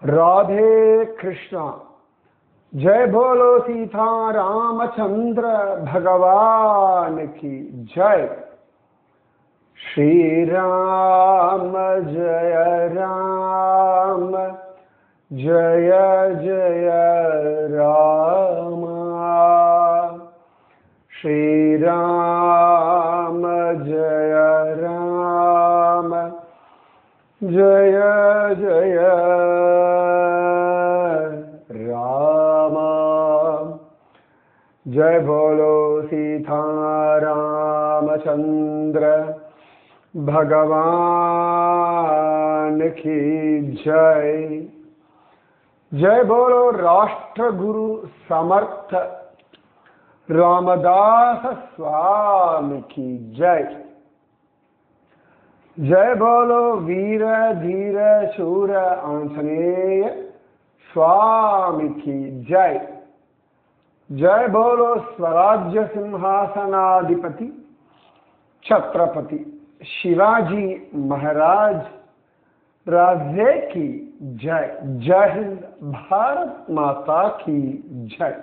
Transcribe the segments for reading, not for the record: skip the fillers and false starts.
राधे कृष्णा। जय बोलो सीता रामचंद्र भगवान की जय। श्री राम जय राम जय जय राम। श्री राम जय राम जय जय राम। जय बोलो सीता रामचंद्र भगवान की जय। जय बोलो राष्ट्र गुरु समर्थ रामदास स्वामी की जय। जय बोलो वीर धीर शूर आंजनेय स्वामी की जय। जय बोलो स्वराज्य सिंहासनाधिपति छत्रपति शिवाजी महाराज राजे की जय। जय हिंद। भारत माता की जय।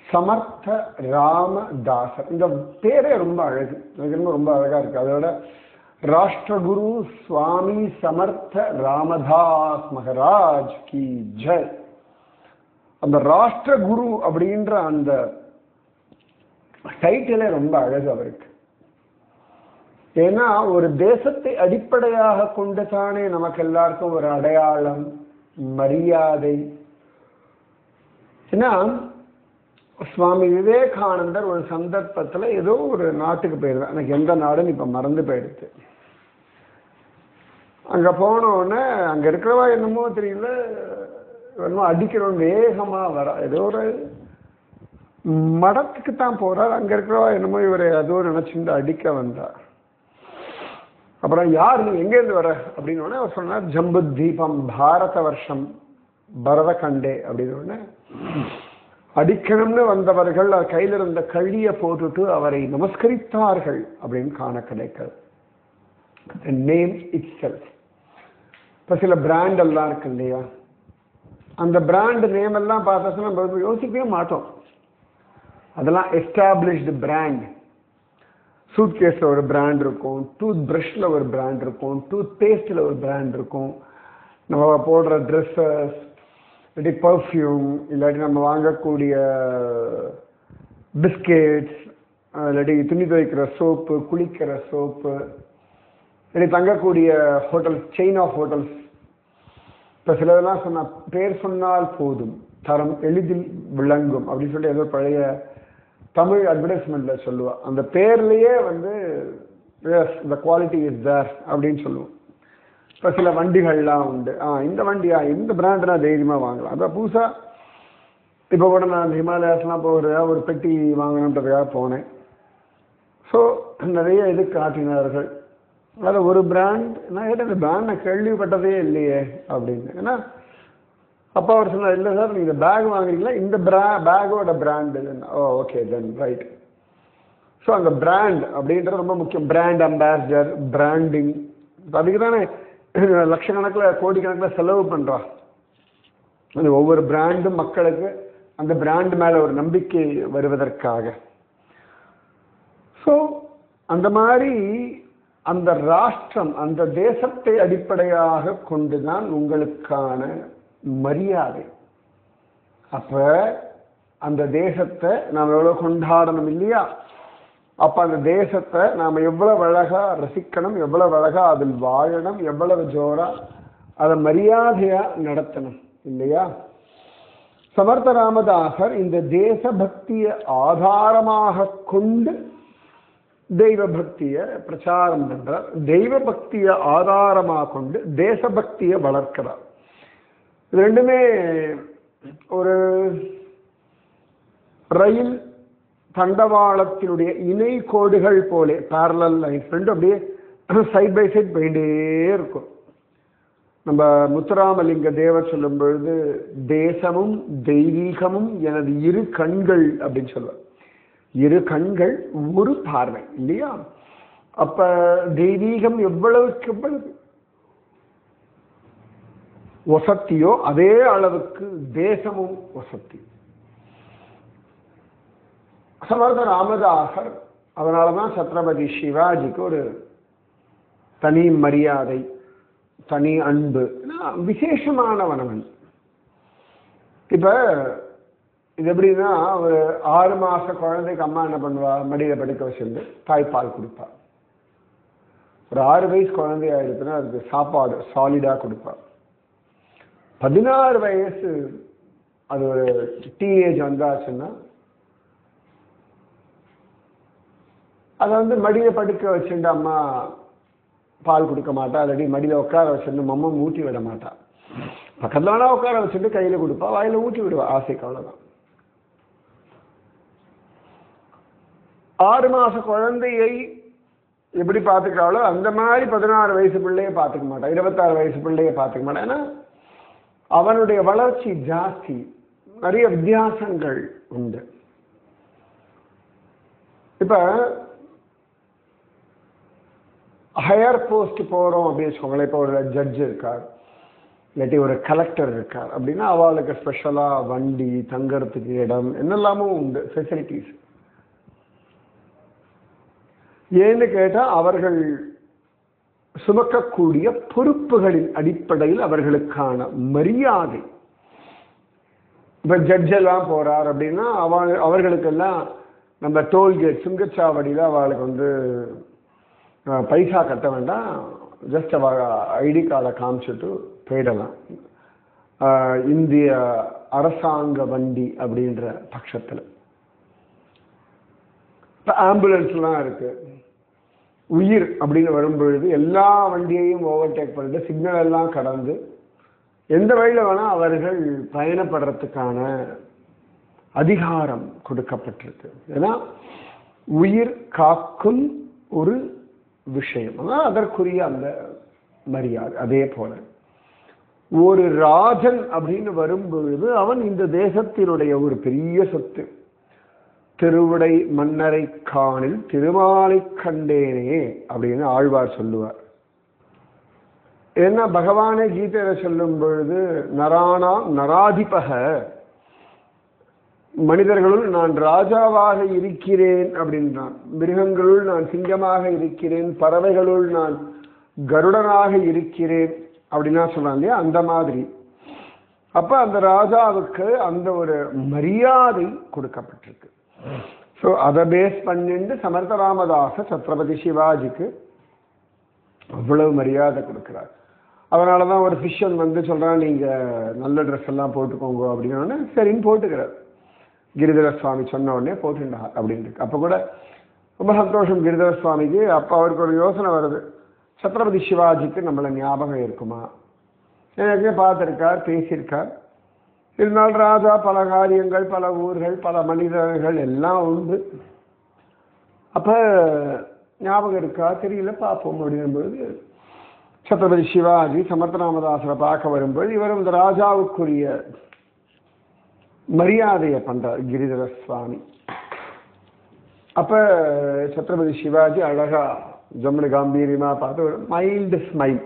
समर्थ ராமதாசர் இந்த பேரே ரொம்ப அழகு, எனக்கு ரொம்ப அழகா இருக்கு. அதோட ராஷ்டிரகுரு சுவாமி சமர்த்த ராமதாஸ் மகாராஜ் கி ஜெய். அந்த ராஷ்டிரகுரு அப்படின்ற அந்த டைட்டிலே ரொம்ப அழகு அவருக்கு. ஏன்னா ஒரு தேசத்தை அடிப்படையாக கொண்டு தானே நமக்கு எல்லாருக்கும் ஒரு அடையாளம், மரியாதை. ஏன்னா சுவாமி விவேகானந்தர் ஒரு சந்தர்ப்பத்தில் ஏதோ ஒரு நாட்டுக்கு போயிருந்தேன், எனக்கு எந்த நாடுன்னு இப்போ மறந்து போயிடுச்சு. அங்கே போனோடனே அங்கே இருக்கிறவா என்னமோ தெரியல, என்னமோ அடிக்கிறோம் வேகமாக வர, ஏதோ ஒரு மடத்துக்கு தான் போகிறார். அங்கே இருக்கிறவா என்னமோ இவரை ஏதோ நினச்சிட்டு அடிக்க வந்தார். அப்புறம் யார் நீ எங்கேருந்து வர அப்படின்னு அவர் சொன்னார், ஜம்பு தீபம் பாரத வருஷம் பரத கண்டே அப்படின்னு. அடிக்கணும்னு வந்தவர்கள் கையில் இருந்த கழியை போட்டுட்டு அவரை நமஸ்கரித்தார்கள் அப்படின்னு காண கிடைக்கிறது. Name it self. இப்போ சில பிராண்ட் எல்லாம் இருக்கு இல்லையா, அந்த பிராண்ட் நேம் எல்லாம் பார்த்தா நம்ம யோசிக்கவே மாட்டோம். அதெல்லாம் எஸ்டாப்ளிஷ்டு பிராண்ட். சூட்கேஸில் ஒரு பிராண்ட் இருக்கும், டூத் ப்ரஷில் ஒரு பிராண்ட் இருக்கும், டூத் பேஸ்டில் ஒரு பிராண்ட் இருக்கும், நம்ம போடுற ட்ரெஸ்ஸஸ், இல்லாட்டி பர்ஃப்யூம், இல்லாட்டி நம்ம வாங்கக்கூடிய பிஸ்கெட்ஸ், இல்லாட்டி துணி துவைக்கிற சோப்பு, குளிக்கிற சோப்பு, இல்லாட்டி தங்கக்கூடிய ஹோட்டல்ஸ், செயின் ஆஃப் ஹோட்டல்ஸ். இப்போ சிலதெல்லாம் சொன்னால் பேர் சொன்னால் போதும், தரம் எளிதில் விளங்கும் அப்படின்னு சொல்லி ஏதோ பழைய தமிழ் அட்வர்டைஸ்மெண்ட்டில் சொல்லுவாள். அந்த பேர்லேயே த குவாலிட்டி இஸ் தேர் அப்படின்னு சொல்லுவோம். இப்போ சில வண்டிகள்லாம் உண்டு, இந்த வண்டியா இந்த பிராண்ட்னா தைரியமாக வாங்கலாம். அதான் புதுசாக இப்போ கூட நான் ஹிமாலயாஸ்லாம் போகிற ஒரு பெட்டி வாங்கணுன்றதுக்காக போனேன். ஸோ நிறைய இது காட்டினார்கள். அதில் ஒரு பிராண்ட் நான் கேட்டேன், இந்த பிராண்ட் நான் கேள்விப்பட்டதே இல்லையே அப்படின்னு. ஏன்னா அப்போ அவர் சொன்னார், இல்லை சார் நீங்கள் இந்த பேக் வாங்குறீங்களா, இந்த பேக்கோட brand. Okay then right. So அந்த பிராண்ட் அப்படின்றது ரொம்ப முக்கியம். பிராண்ட் அம்பாசிடர், பிராண்டிங், அதுக்கு தானே லட்சக்கணக்கில் கோடிக்கணக்கில் செலவு பண்ணுறா. அது ஒவ்வொரு பிராண்டும் மக்களுக்கு அந்த பிராண்ட் மேலே ஒரு நம்பிக்கை வருவதற்காக. ஸோ அந்த மாதிரி அந்த ராஷ்டிரம், அந்த தேசத்தை அடிப்படையாக கொண்டுதான் உங்களுக்கான மரியாதை. அப்ப அந்த தேசத்தை நாம் எவ்வளவு கொண்டாடணும் இல்லையா? அப்ப அந்த தேசத்தை நாம எவ்வளவு அழகா ரசிக்கணும், எவ்வளவு அழகா அதில் வாழணும், எவ்வளவு ஜோரா அதை மரியாதையா நடத்தணும் இல்லையா? சமர்த்த ராமதாசர் இந்த தேசபக்தியை ஆதாரமாக கொண்டு தெய்வ பக்தியை பிரச்சாரம் பண்றார். தெய்வ பக்தியை ஆதாரமாக கொண்டு தேசபக்தியை வளர்க்கிறார். இது ரெண்டுமே ஒரு ரயில் தண்டவாளத்தினுடைய இணை கோடுகள் போலே, பேரலல் லைன்ஸ், ரெண்டும் அப்படியே சைட் பை சைட் போயிட்டே இருக்கும். நம்ம முத்துராமலிங்க தேவர் சொல்லும் பொழுது, தேசமும் தெய்வீகமும் எனது இரு கண்கள் அப்படின்னு சொல்லுவார். இரு கண்கள் ஒரு பார்வை இல்லையா? அப்ப தெய்வீகம் எவ்வளவுக்கு எவ்வளவு வசத்தியோ அதே அளவுக்கு தேசமும் வசத்தி. சமர்த்த ராமதாசர் அதனாலதான் சத்ரபதி சிவாஜிக்கு ஒரு தனி மரியாதை, தனி அன்பு, விசேஷமானவனவன். இப்ப இது எப்படின்னா, ஒரு 6 மாச குழந்தைக்கு அம்மா என்ன பண்ணுவா, மடியில படுக்க வச்சிருந்து தாய்ப்பால் கொடுப்பா. ஒரு 6 வயசு குழந்தை ஆயிடுச்சுன்னா அதுக்கு சாப்பாடு சாலிடா கொடுப்பா. 16 வயசு அது ஒரு டீனேஜ் வந்தாச்சுன்னா அதை மடியில படுக்க வச்சுட்டு அம்மா பால் கொடுக்க மாட்டா, இல்லாட்டி மடியில உட்கார வச்சுட்டு மம்மம் ஊட்டி விட மாட்டா. பக்கத்துல வேணா உட்கார வச்சுட்டு கையில கொடுப்பா, வாயில ஊட்டி விடுவா ஆசைக்கு, அவ்வளவுதான். 6 மாச குழந்தையை எப்படி பார்த்துக்கிறாளோ அந்த மாதிரி 16 வயசு பிள்ளைய பார்த்துக்க மாட்டான், 26 வயசு பிள்ளைய பார்த்துக்க மாட்டான். ஏன்னா அவனுடைய வளர்ச்சி ஜாஸ்தி, நிறைய வித்தியாசங்கள் உண்டு. இப்ப ஹையர் போஸ்ட் போறோம் அப்படின்னு வச்சுக்கோங்களேன். இப்போ ஒரு ஜட்ஜ் இருக்கார், இல்லாட்டி ஒரு கலெக்டர் இருக்கார் அப்படின்னா அவளுக்கு ஸ்பெஷலா வண்டி, தங்கறதுக்கு இடம், என்னெல்லாமும் உண்டு, ஃபெசிலிட்டிஸ். ஏன்னு கேட்டா அவர்கள் சுமக்கக்கூடிய பொறுப்புகளின் அடிப்படையில் அவர்களுக்கான மரியாதை. இப்ப ஜட்ஜ் எல்லாம் போறார் அப்படின்னா அவர்களுக்கெல்லாம் நம்ம டோல்கேட் சுங்கச்சாவடியில அவளுக்கு பைசா கட்ட வேண்டாம், ஜஸ்ட் அவ ஐடி கார்டை காமிச்சுட்டு போயிடலாம். இந்திய அரசாங்க வண்டி அப்படின்ற பட்சத்துல இப்போ ஆம்புலன்ஸ்லாம் இருக்கு. உயிர் அப்படின்னு வரும்பொழுது எல்லா வண்டியையும் ஓவர்டேக் பண்ணிட்டு சிக்னல் எல்லாம் கடந்து எந்த வழியில வேணா அவர்கள் பயணப்படுறதுக்கான அதிகாரம் கொடுக்கப்பட்டிருக்கு. ஏன்னா உயிர் காக்கும் ஒரு விஷயம், அதான் அதற்குரிய அந்த மரியாதை. அதே போல ஒரு ராஜன் அப்படின்னு வரும்பொழுது அவன் இந்த தேசத்தினுடைய ஒரு பெரிய சொத்து. திருவிடை மன்னரை காணில் திருமாலை கண்டேனே அப்படின்னு ஆழ்வார் சொல்லுவார். ஏன்னா பகவானே கீதையில சொல்லும் பொழுது நராணா நராதிபக, மனிதர்களுள் நான் ராஜாவாக இருக்கிறேன் அப்படின்றான், மிருகங்களுள் நான் சிங்கமாக இருக்கிறேன், பறவைகளுள் நான் கருடனாக இருக்கிறேன் அப்படின்னா சொல்றான் இல்லையா, அந்த மாதிரி. அப்ப அந்த ராஜாவுக்கு அந்த ஒரு மரியாதை கொடுக்கப்பட்டிருக்கு. ஸோ அதை பேஸ் பண்ணிட்டு சமர்த்த ராமதாச சத்ரபதி சிவாஜிக்கு அவ்வளவு மரியாதை கொடுக்கிறார். அதனாலதான் ஒரு சிஷ்யன் சொல்றான், நீங்க நல்ல ட்ரெஸ் எல்லாம் போட்டுக்கோங்க அப்படின்னு. சரின்னு போட்டுக்கிறார். கிரிதர சுவாமி சொன்ன உடனே போட்டுண்டா அப்படின்னு. அப்ப கூட ரொம்ப சந்தோஷம் கிரிதர சுவாமிக்கு. அப்ப அவருக்கு ஒரு யோசனை வருது, சத்ரபதி சிவாஜிக்கு நம்மள ஞாபகம் இருக்குமா, எனக்கு பார்த்திருக்கார், பேசியிருக்கார். இருந்தாலும் ராஜா பல காரியங்கள், பல ஊர்கள், பல மனிதர்கள் எல்லாம் உண்டு. அப்ப ஞாபகம் இருக்கா தெரியல, பார்ப்போம் அப்படிங்கும்பொழுது சத்ரபதி சிவாஜி சமர்த்த ராமதாசரை பார்க்க வரும்போது இவரும் இந்த ராஜாவுக்குரிய மரியாதையை பண்றார் கிரிதர சுவாமி. அப்ப சத்ரபதி சிவாஜி அழகா ஜம்முனு காம்பீரியமா பார்த்து ஒரு மைல்டு ஸ்மைல்.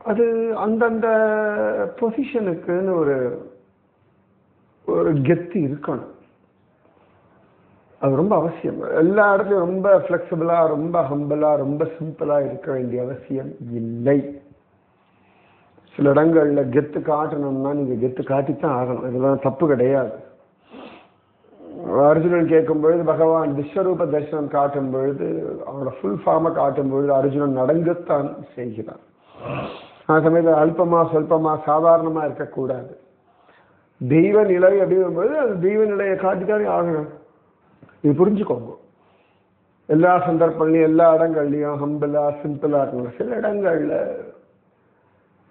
அது அந்தந்த பொசிஷனுக்குன்னு ஒரு கெத்து இருக்கணும், அது ரொம்ப அவசியம். எல்லா இடத்துலையும் ரொம்ப ஃப்ளெக்சிபிளா, ரொம்ப ஹம்பிளா, ரொம்ப சிம்பிளா இருக்க வேண்டிய அவசியம் இல்லை. சில இடங்கள்ல கெத்து காட்டணும்னா நீங்க கெத்து காட்டித்தான் ஆகணும், இதெல்லாம் தப்பு கிடையாது. அர்ஜுனன் கேட்கும் பொழுது பகவான் விஸ்வரூப தரிசனம் காட்டும் பொழுது, அவனோட ஃபுல் ஃபார்மை காட்டும் பொழுது அர்ஜுனன் நடங்கத்தான் செய்கிறான். அந்த சமயத்தில் அல்பமா சொல்பமா சாதாரணமா இருக்கக்கூடாது. தெய்வ நிலை அப்படிங்கும்போது அது தெய்வ நிலையை காட்டித்தானே ஆகணும், இது புரிஞ்சுக்கோங்க. எல்லா சந்தர்ப்பங்களையும் எல்லா இடங்கள்லையும் ஹம்பிளா சிம்பிளா இருக்கணும். சில இடங்கள்ல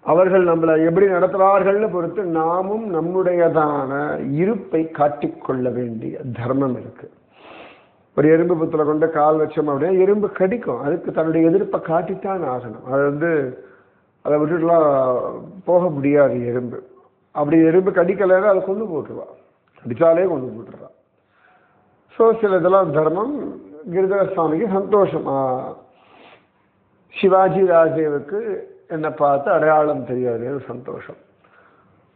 அவர்கள் நம்மளை எப்படி நடத்துகிறார்கள்னு பொறுத்து நாமும் நம்முடையதான இருப்பை காட்டிக்கொள்ள வேண்டிய தர்மம் இருக்கு. ஒரு எறும்பு புத்துல கொண்டு கால் வச்சோம் அப்படின்னா எறும்பு கடிக்கும், அதுக்கு தன்னுடைய எதிர்ப்பை காட்டித்தான் ஆகணும். அது அதை விட்டுட்டுலாம் போக முடியாது எறும்பு. அப்படி எறும்பு கடிக்கலைன்னா அதை கொண்டு போட்டுருவா, கடிச்சாலே கொண்டு போட்டுருவா. ஸோ சில இதெல்லாம் தர்மம். கிரிதர சுவாமிக்கு சந்தோஷம், சிவாஜி ராஜேவுக்கு என்னை பார்த்து அடையாளம் தெரியாது, சந்தோஷம்.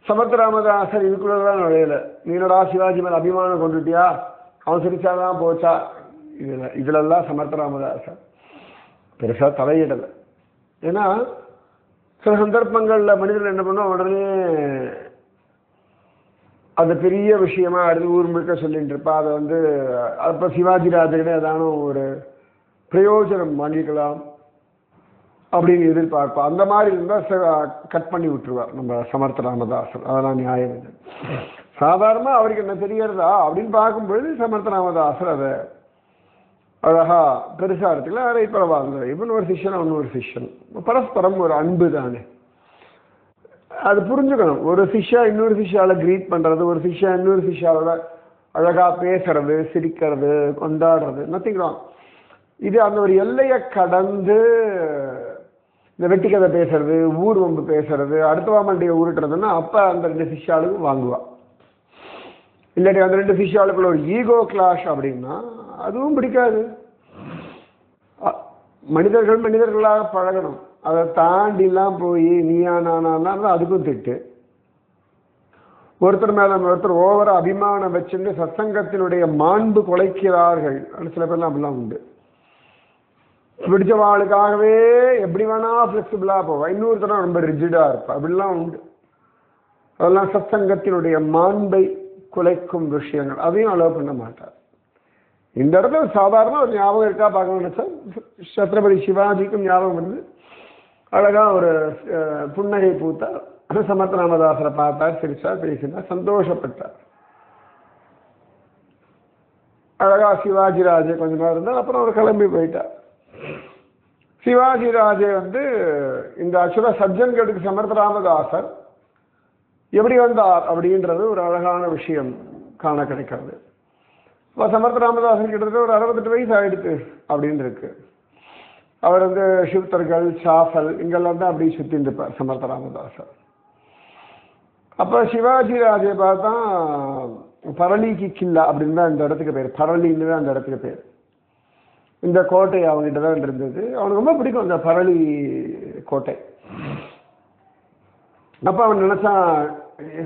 சமர்த்த ராமதாசர் இதுக்குள்ளதான் நுழையல. நீனடா சிவாஜி மேல அபிமானம் கொண்டுட்டியா, அவன் சிரிச்சாதான் போச்சா, இதுலெல்லாம் சமர்த்த ராமதாசர் பெருசா தலையிடலை. ஏன்னா சில சந்தர்ப்பங்கள்ல மனிதர்கள் என்ன பண்ணுவோம், உடனே அது பெரிய விஷயமா அடுத்து ஊர் முழுக்க சொல்லிட்டு இருப்பா. அதை அப்ப சிவாஜி ராஜகிட்ட ஏதான ஒரு பிரயோஜனம் வாங்கிக்கலாம் அப்படின்னு எதிர்பார்ப்பா. அந்த மாதிரி இருந்தால் கட் பண்ணி விட்டுருவார் நம்ம சமர்த்த ராமதாசன். அதெல்லாம் நியாயம் இல்லை. சாதாரணமா அவருக்கு என்ன தெரியறதா அப்படின்னு பார்க்கும்பொழுது சமர்த்த ராமதாசர் அதை அழகா பெருசா எடுத்துக்கல. அதை பரவாயில்ல, இவன் ஒரு சிஷ்யன் அவன் ஒரு சிஷ்யன், பரஸ்பரம் ஒரு அன்பு தானே, அது புரிஞ்சுக்கணும். ஒரு சிஷ்யா இன்னொரு சிஷ்யால கிரீட் பண்றது, ஒரு சிஷ்யா இன்னொரு சிஷ்யாவோட அழகா பேசுறது, சிரிக்கிறது, கொண்டாடுறது, நத்திங் ராங். இது அந்த ஒரு எல்லையை கடந்து இந்த வெட்டி கதை பேசுறது, ஊர் வம்பு பேசுறது, அடுத்தவா மண்டியை உருட்டுறதுன்னா அப்ப அந்த 2 சிஷ்யாளுக்கு வாங்குவா. இல்லாட்டி அந்த 2 சிஷ்யாளுக்குள்ள ஒரு ஈகோ கிளாஷ் அப்படின்னா அதுவும் பிடிக்காது. மனிதர்கள் மனிதர்களாக பழகணும். அதை தாண்டிலாம் போய் நீயா நானா அதுக்கும் திட்டு. ஒருத்தர் மேல ஒருத்தர் ஓவர அபிமானம் வச்சுட்டு சத்சங்கத்தினுடைய மாண்பு குலைக்கிறார்கள். சில பேர்லாம் அப்படிலாம் உண்டு. பிடிச்சவாளுக்காகவே எப்படி வேணா பிளெக்சிபிளா போவா, இன்னொருத்தரம் ரொம்ப ரிஜிடா இருப்பா, அப்படிலாம் உண்டு. அதெல்லாம் சத்சங்கத்தினுடைய மாண்பை குலைக்கும் விஷயங்கள், அதையும் அலோவ் பண்ண மாட்டார். இந்த இடத்துல சாதாரண ஒரு ஞாபகம் இருக்கா பார்க்கணும்னு நினைச்சா, சத்ரபதி சிவாஜிக்கும் ஞாபகம் வந்து அழகா ஒரு புன்னகை பூத்தார். சமர்த்த ராமதாசரை பார்த்தார், சிரிச்சார், பேசினார், சந்தோஷப்பட்டார். அழகா சிவாஜி ராஜே கொஞ்ச நேரம் இருந்தார், அப்புறம் அவர் கிளம்பி போயிட்டார். சிவாஜி ராஜே இந்த ஆக்சுவலா சஜ்ஜன்கட்டுக்கு சமர்த்த ராமதாசர் எப்படி வந்தார் அப்படின்றது ஒரு அழகான விஷயம் காண கிடைக்கிறது. இப்போ சமர்த்த ராமதாசன் கிட்டத்தட்ட ஒரு 68 வயசு ஆயிடுச்சு அப்படின்னு இருக்கு. அவர் சிவத்தர்கள், சாஃபல் இங்கெல்லாம் தான் அப்படி சுத்தின்னு இருப்பார் சமர்த்த ராமதாசர். அப்ப சிவாஜி ராஜே பார்த்தா பரளிக்கு கில்லா அப்படின்னு தான் இந்த இடத்துக்கு பேர், பரளின்னு தான் அந்த இடத்துக்கு பேர். இந்த கோட்டை அவங்ககிட்ட தான் இருந்தது. அவனுக்கு ரொம்ப பிடிக்கும் இந்த பரளி கோட்டை. அப்ப அவன் நினைச்சான்,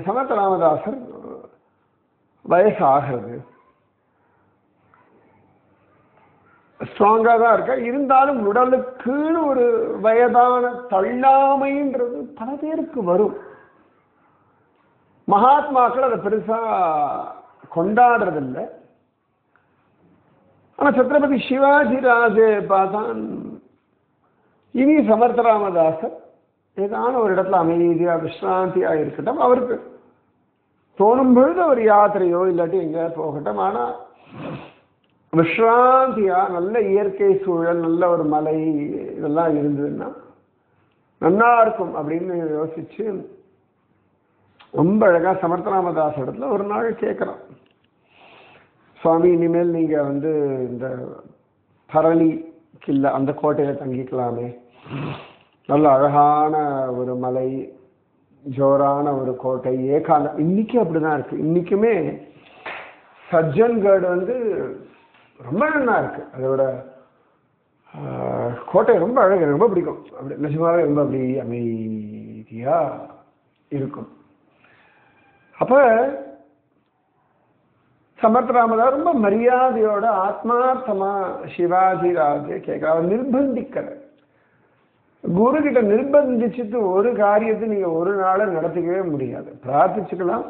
சமர்த்த ராமதாசர் வயசு ஆகிறது, ஸ்ட்ராங்கா தான் இருக்க, இருந்தாலும் உடலுக்குன்னு ஒரு வயதான தள்ளாமைன்றது பல பேருக்கு வரும். மகாத்மாக்கள் அதை பெருசா கொண்டாடுறதில்லை. ஆனா சத்ரபதி சிவாஜி ராஜே பார்த்தான், இனி சமர்த்த ராமதாசர் ஏதான ஒரு இடத்துல அமைதியா விஸ்ராந்தியா இருக்கட்டும், அவருக்கு தோணும் பொழுது ஒரு யாத்திரையோ இல்லாட்டி எங்க போகட்டும், ஆனா விஸ்ராந்தியா நல்ல இயற்கை சூழல், நல்ல ஒரு மலை இதெல்லாம் இருந்ததுன்னா நல்லா இருக்கும் அப்படின்னு யோசிச்சு ரொம்ப அழகா சமர்த்த ராமதாஸ் இடத்துல ஒரு நாள் கேட்கிறான், சுவாமி இனிமேல் நீங்க இந்த பரளி கில்ல அந்த கோட்டையில தங்கிக்கலாமே, நல்ல அழகான ஒரு மலை, ஜோரான ஒரு கோட்டை, ஏகாந்த. இன்னைக்கு அப்படிதான் இருக்கு. இன்னைக்குமே சஜ்ஜன்கட் ரொம்ப நல்லா இருக்கு. அதோட கோட்டை ரொம்ப அழகு, ரொம்ப பிடிக்கும். அப்படி நிஜமாவே ரொம்ப அப்படி அமைதியா இருக்கும். அப்ப சமர்த்த ராமதாஸ் ரொம்ப மரியாதையோட ஆத்மார்த்தமா சிவாஜி ராஜே கேட்க, அவர் நிர்பந்திக்கிற. குரு கிட்ட நிர்பந்திச்சுட்டு ஒரு காரியத்தை நீங்க ஒரு நாளை நடத்திக்கவே முடியாது. பிரார்த்திச்சுக்கலாம்,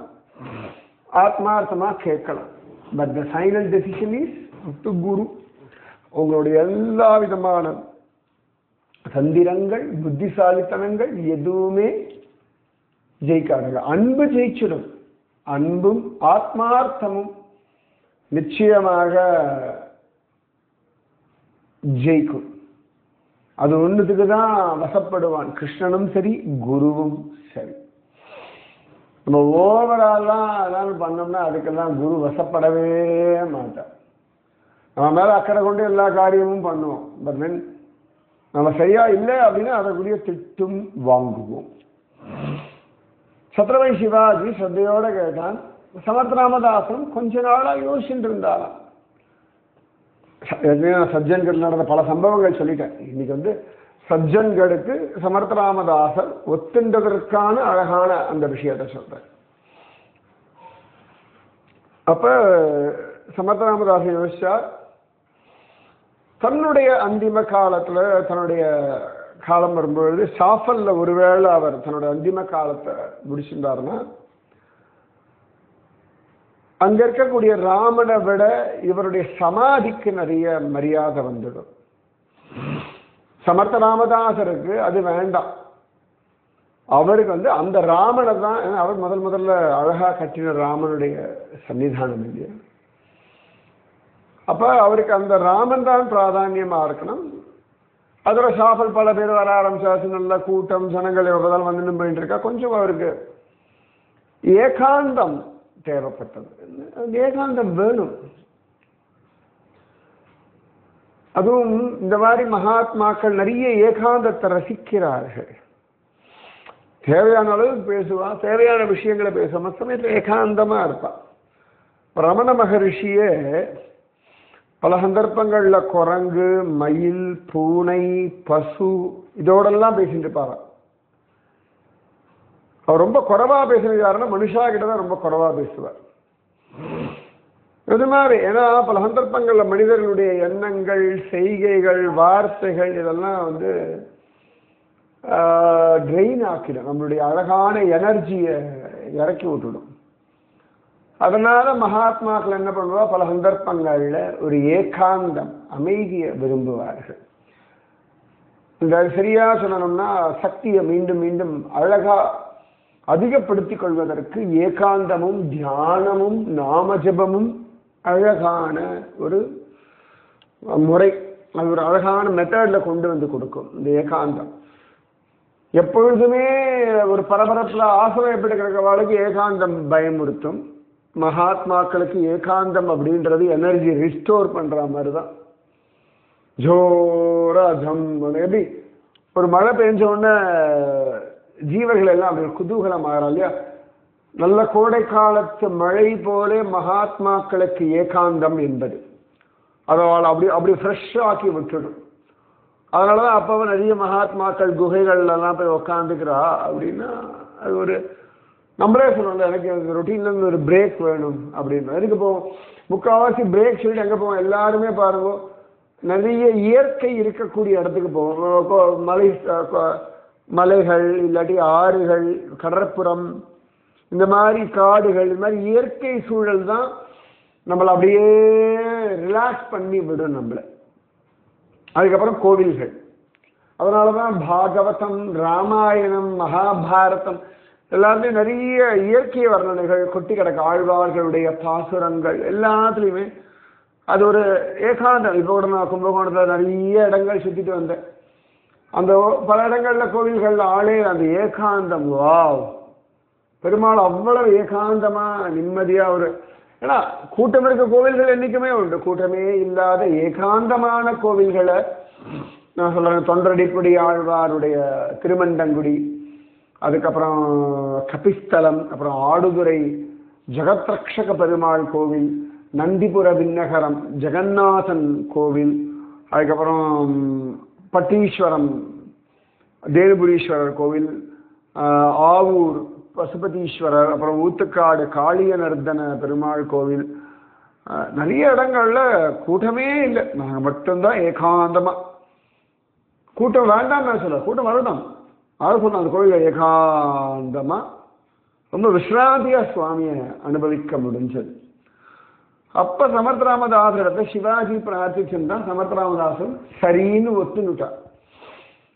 ஆத்மார்த்தமா கேட்கலாம். But the final decision is to guru. உங்களுடைய எல்லா விதமான தந்திரங்கள், புத்திசாலித்தனங்கள் எதுவுமே ஜெயிக்காதுங்க. அன்பு ஜெயிச்சிடும். அன்பும் ஆத்மார்த்தமும் நிச்சயமாக ஜெயிக்கும். அது ஒண்ணுத்துக்கு தான் வசப்படுவான், கிருஷ்ணனும் சரி குருவும் சரி. நம்ம ஓவராலாம் அதெல்லாம் பண்ணோம்னா அதுக்கெல்லாம் குரு வசப்படவே மாட்டார். நம்ம மேல அக்கறை கொண்டு எல்லா காரியமும் பண்ணுவோம். பட் தென் நம்ம சரியா இல்லை அப்படின்னா அதற்குரிய திட்டும் வாங்குவோம். சத்ரபதி சிவாஜி ஸ்ரத்தையோட கேட்டான். சமர்த்த ராமதாசனும் கொஞ்ச நாளா யோசிச்சுட்டு இருந்தாராம். சஜ்ஜன்கள் நடந்த பல சம்பவங்கள் சொல்லிட்டேன். இன்னைக்கு சஜ்ஜன்களுக்கு சமர்த்த ராமதாசர் ஒத்துண்டதற்கான அழகான அந்த விஷயத்தை சொல்றார். அப்ப சமர்த்த ராமதாசர் யோசிச்சார், தன்னுடைய அந்திம காலத்துல தன்னுடைய காலம் வரும்பொழுது ஷாஃபல்ல ஒருவேளை அவர் தன்னுடைய அந்திம காலத்தை முடிச்சிருந்தாருன்னா அங்க இருக்கக்கூடிய ராமனை விட இவருடைய சமாதிக்கு நிறைய மரியாதை வந்துடும். சமர்த்த ராமதாசருக்கு அது வேண்டாம். அவருக்கு அந்த ராமனை தான் அவர் முதல்ல அழகா கட்டின ராமனுடைய சன்னிதானம் இல்லையா. அப்ப அவருக்கு அந்த ராமன் தான் பிராதான்யமா இருக்கணும். அதோட ஷாஃபல் பல பேர் வர ஆரம்பிச்சாச்சு, நல்ல கூட்டம் ஜனங்கள் எவ்வளவு வந்து போயிட்டு இருக்கா. கொஞ்சம் அவருக்கு ஏகாந்தம் தேவைப்பட்டது. ஏகாந்தம் வேணும். அதுவும் இந்த மாதிரி மகாத்மாக்கள் நிறைய ஏகாந்தத்தை ரசிக்கிறார்கள். தேவையான அளவுக்கு பேசுவா, தேவையான விஷயங்களை பேசுவா, சமயத்தில் ஏகாந்தமா இருப்பா. ரமண மகரிஷியே பல சந்தர்ப்பங்கள்ல குரங்கு, மயில், பூனை, பசு இதோடெல்லாம் பேசிட்டு இருப்பாரா. அவர் ரொம்ப குறைவா பேசுறாருன்னா மனுஷா கிட்டதான் ரொம்ப குறைவா பேசுவார். இது மாதிரி ஏன்னா பல சந்தர்ப்பங்கள்ல மனிதர்களுடைய எண்ணங்கள், செய்கைகள், வார்த்தைகள் இதெல்லாம் ட்ரெயின் ஆக்கிடும். நம்மளுடைய அழகான எனர்ஜியை இறக்கி விட்டுடும். அதனால மகாத்மாக்கள் என்ன பண்ணுவா, பல சந்தர்ப்பங்கள்ல ஒரு ஏகாந்தம், அமைதியை விரும்புவார்கள். இந்த சரியா சொல்லணும்னா சக்தியை மீண்டும் மீண்டும் அழகா அதிகப்படுத்திக் கொள்வதற்கு ஏகாந்தமும் தியானமும் நாமஜபமும் அழகான ஒரு முறை. அது ஒரு அழகான மெத்தட்ல கொண்டு வந்து கொடுக்கும். இந்த ஏகாந்தம் எப்பொழுதுமே ஒரு பரபரப்புல ஆசனம் எப்படி கிடக்கிறவாளுக்கு ஏகாந்தம் பயமுறுத்தும். மகாத்மாக்களுக்கு ஏகாந்தம் அப்படின்றது எனர்ஜி ரிஸ்டோர் பண்ற மாதிரிதான். ஜோரா ஜம் எப்படி ஒரு மழை பெஞ்ச உடனே ஜீவர்கள் எல்லாம் அப்படி குதூகலம் ஆகிறா இல்லையா. நல்ல கோடை காலத்து மழை போலே மகாத்மாக்களுக்கு ஏகாந்தம் என்பது அதவாள் அப்படி அப்படி ஃப்ரெஷ் ஆக்கி விட்டுடும். அதனாலதான் அப்போ நிறைய மகாத்மாக்கள் குகைகள்லாம் போய் உக்காந்துக்கிறா. அப்படின்னா அது ஒரு நம்மளே சொல்லணும், எனக்கு ரொட்டீன்ல இருந்து ஒரு பிரேக் வேணும் அப்படின்னு. எதுக்கு போவோம், முக்கால்வாசி பிரேக் சொல்லிட்டு எங்க போவோம், எல்லாருமே பாருங்க நிறைய இயற்கை இருக்கக்கூடிய இடத்துக்கு போவோம். மலைகள் இல்லாட்டி ஆறுகள், கடற்புறம், இந்த மாதிரி காடுகள், இந்த மாதிரி இயற்கை சூழல் தான் நம்மளை அப்படியே ரிலாக்ஸ் பண்ணி விடும் நம்மளை. அதுக்கப்புறம் கோவில்கள். அதனாலதான் பாகவதம், ராமாயணம், மகாபாரதம் எல்லாத்துலயும் நிறைய இயற்கை வர்ணனைகள் கொட்டி கிடக்கு. ஆழ்வார்களுடைய பாசுரங்கள் எல்லாத்துலயுமே அது ஒரு ஏகாந்தம். இப்போ கூட நான் கும்பகோணத்துல நிறைய இடங்கள் சுத்திட்டு வந்தேன். அந்த பல இடங்கள்ல கோவில்கள்ல ஆளே அந்த ஏகாந்தம். வாவ், பெருமாள் அவ்வளவு ஏகாந்தமா நிம்மதியா ஒரு, ஏன்னா கூட்டம் இருக்க கோவில்கள் என்னைக்குமே உண்டு. கூட்டமே இல்லாத ஏகாந்தமான கோவில்களை நான் சொல்றேன். தொண்டரடிப்படி ஆழ்வாருடைய திருமண்டங்குடி, அதுக்கப்புறம் கபிஸ்தலம், அப்புறம் ஆடுதுறை ஜெகத்ரக்ஷக பெருமாள் கோவில், நந்திபுர விண்ணகரம் ஜெகநாதன் கோவில், அதுக்கப்புறம் பட்டீஸ்வரம் தேனுபுரீஸ்வரர் கோவில், ஆவூர் பசுபதீஸ்வரர், அப்புறம் ஊத்துக்காடு காளியநர்தன பெருமாள் கோவில், நிறைய இடங்கள்ல கூட்டமே இல்லை. நாங்கள் மட்டும்தான் ஏகாந்தமா. கூட்டம் வேண்டாம் நான் சொல்ல, கூட்டம் வரணும். அதை சொன்ன அந்த கோவில ஏகாந்தமா ரொம்ப விஸ்ராந்தியா சுவாமியை அனுபவிக்க முடிஞ்சது. அப்ப சமர்த்த ராமதாசரிடத்தை சிவாஜி பிரார்த்திச்சுதான் சமர்த்த ராமதாசன் சரின்னு ஒத்துனுட்டார்.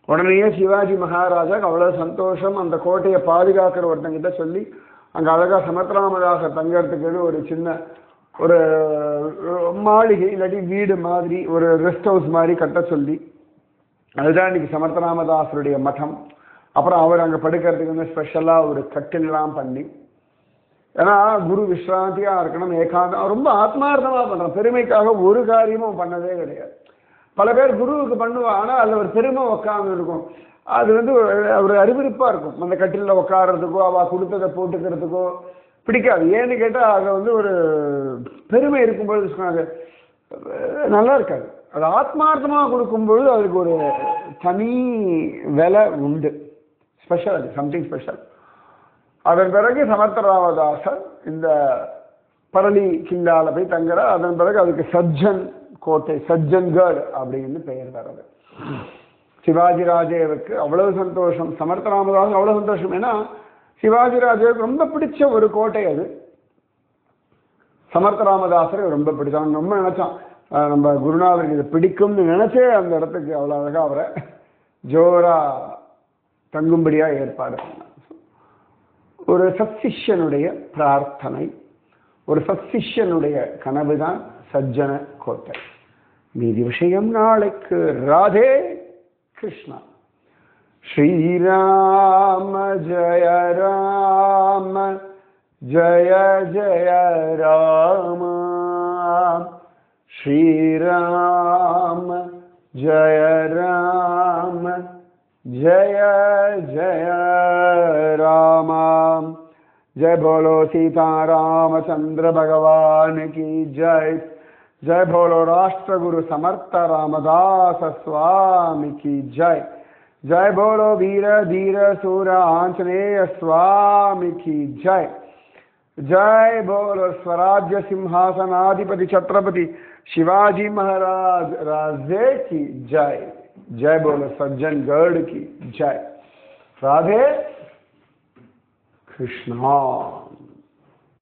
உடனே சிவாஜி மகாராஜாக்கு அவ்வளவு சந்தோஷம். அந்த கோட்டையை பாதுகாக்கிற ஒருத்தங்கிட்ட சொல்லி அங்க அழகா சமர்த்த ராமதாசர் தங்கறதுக்கு ஒரு சின்ன ஒரு மாளிகை இல்லாட்டி வீடு மாதிரி ஒரு ரெஸ்ட் ஹவுஸ் மாதிரி கட்ட சொல்லி, அதுதான் இன்னைக்கு சமர்த்த ராமதாசருடைய மடம். அப்புறம் அவர் அங்க படுக்கிறதுக்கு ஸ்பெஷலா ஒரு கட்டில்லாம் பண்ணி, ஏன்னா குரு விஸ்ராந்தியா இருக்கணும், ஏகாந்தம், ரொம்ப ஆத்மார்த்தமா பண்றான். பெருமைக்காக ஒரு காரியமும் பண்ணதே கிடையாது. பல பேர் குருவுக்கு பண்ணுவா, ஆனா அதுல ஒரு பெருமை உட்கார்ந்து இருக்கும். அது ஒரு அறிவிருப்பா இருக்கும். அந்த கட்டில உட்கார்றதுக்கோ அவ கொடுத்ததை போட்டுக்கிறதுக்கோ பிடிக்காது. ஏன்னு கேட்டா அங்க ஒரு பெருமை இருக்கும்போது நல்லா இருக்காது. அது ஆத்மார்த்தமா கொடுக்கும்பொழுது அதுக்கு ஒரு தனி விலை உண்டு. ஸ்பெஷல், அது சம்திங் ஸ்பெஷல். அதன் பிறகு சமர்த்த ராமதாசர் இந்த பரளி கில்லால போய் தங்குற. அதன் பிறகு அதுக்கு சஜ்ஜன் கோட்டை, சஜ்ஜன்கர் அப்படின்னு பெயர் வர்றது. சிவாஜி ராஜேவுக்கு அவ்வளவு சந்தோஷம், சமர்த்த ராமதாஸ் அவ்வளவு சந்தோஷம். ஏன்னா சிவாஜி ராஜேவுக்கு ரொம்ப பிடிச்ச ஒரு கோட்டை அது. சமர்த்த ராமதாசரை ரொம்ப பிடிச்சான், ரொம்ப நினைச்சான் நம்ம குருநாதருக்கு இதை பிடிக்கும்னு நினைச்சே அந்த இடத்துக்கு அவ்வளோ அழகா அவரை ஜோரா தங்கும்படியா ஏற்பாடு பண்ணார். ஒரு சத்சிஷ்யனுடைய பிரார்த்தனை, ஒரு சத்சிஷ்யனுடைய கனவுதான் சஜ்ஜன கோட்டை. மீதி விஷயம் நாளைக்கு. ராதே கிருஷ்ணா. ஸ்ரீராம ஜய ராம ஜய ஜய ராம, ஸ்ரீராம ஜய ராம जय जय राम। जय बोलो सीता रामचंद्र भगवान की जय। जय बोलो राष्ट्र गुरु समर्थ रामदास स्वामी की जय। जय बोलो वीर धीर सूर आंजनेय स्वामी की जय। जय बोलो स्वराज्य सिंहासनाधिपति छत्रपति शिवाजी महाराज राजे की जय। जय बोलो सज्जनगढ़ की जय। राधे कृष्णा।